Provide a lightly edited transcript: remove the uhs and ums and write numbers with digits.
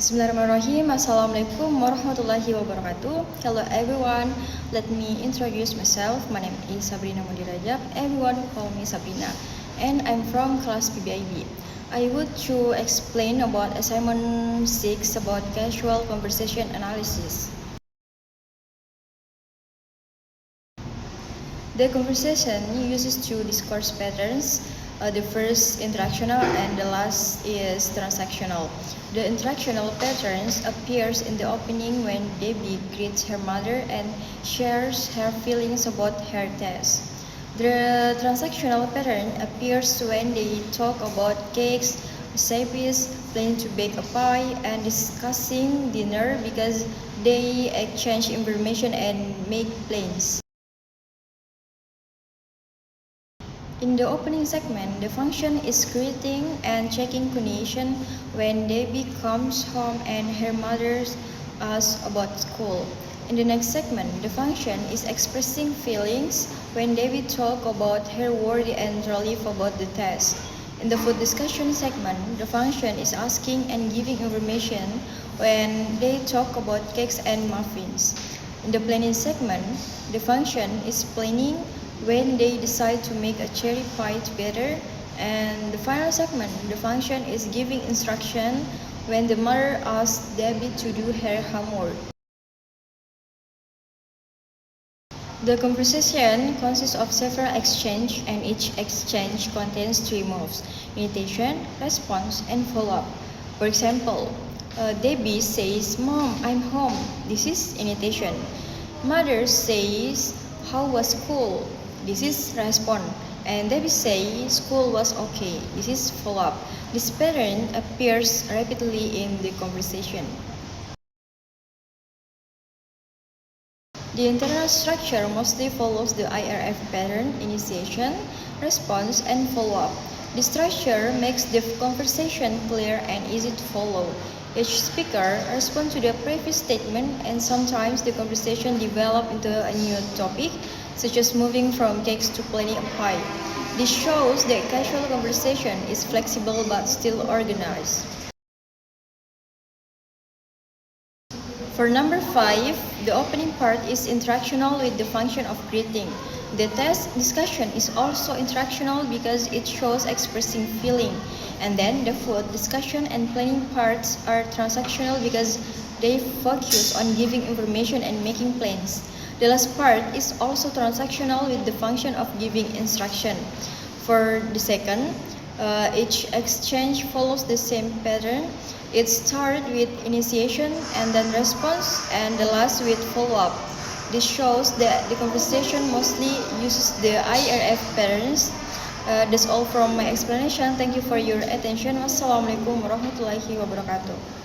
Bismillahirrahmanirrahim. Assalamualaikum warahmatullahi wabarakatuh. Hello everyone. Let me introduce myself. My name is Sabrina Mudirajab. Everyone call me Sabrina. And I'm from class PBIB. I would to explain about assignment 6 about casual conversation analysis. The conversation uses two discourse patterns. The first interactional and the last is transactional. The interactional patterns appears in the opening when Debbie greets her mother and shares her feelings about her test. The transactional pattern appears when they talk about cakes, recipes, planning to bake a pie, and discussing dinner because they exchange information and make plans. In the opening segment, the function is greeting and checking condition when Debbie comes home and her mother asks about school. In the next segment, the function is expressing feelings when Debbie talks about her worry and relief about the test. In the food discussion segment, the function is asking and giving information when they talk about cakes and muffins. In the planning segment, the function is planning when they decide to make a cherry pie together. And the final segment, the function is giving instruction when the mother asks Debbie to do her homework. The conversation consists of several exchanges, and each exchange contains three moves: initiation, response, and follow-up. For example, Debbie says, "Mom, I'm home." This is initiation. Mother says, "How was school?" This is response. And Debbie says, "School was okay." This is follow-up. This pattern appears repeatedly in the conversation. The internal structure mostly follows the IRF pattern: initiation, response, and follow-up. The structure makes the conversation clear and easy to follow. Each speaker responds to the previous statement, and sometimes the conversation develops into a new topic, such as moving from cakes to planning a pie. This shows that casual conversation is flexible but still organized. For number 5, the opening part is interactional with the function of greeting. The test discussion is also interactional because it shows expressing feeling. And then the food discussion and planning parts are transactional because they focus on giving information and making plans. The last part is also transactional with the function of giving instruction. For the second, each exchange follows the same pattern. It starts with initiation and then response, and the last with follow-up. This shows that the conversation mostly uses the IRF patterns. That's all from my explanation. Thank you for your attention. Wassalamualaikum warahmatullahi wabarakatuh.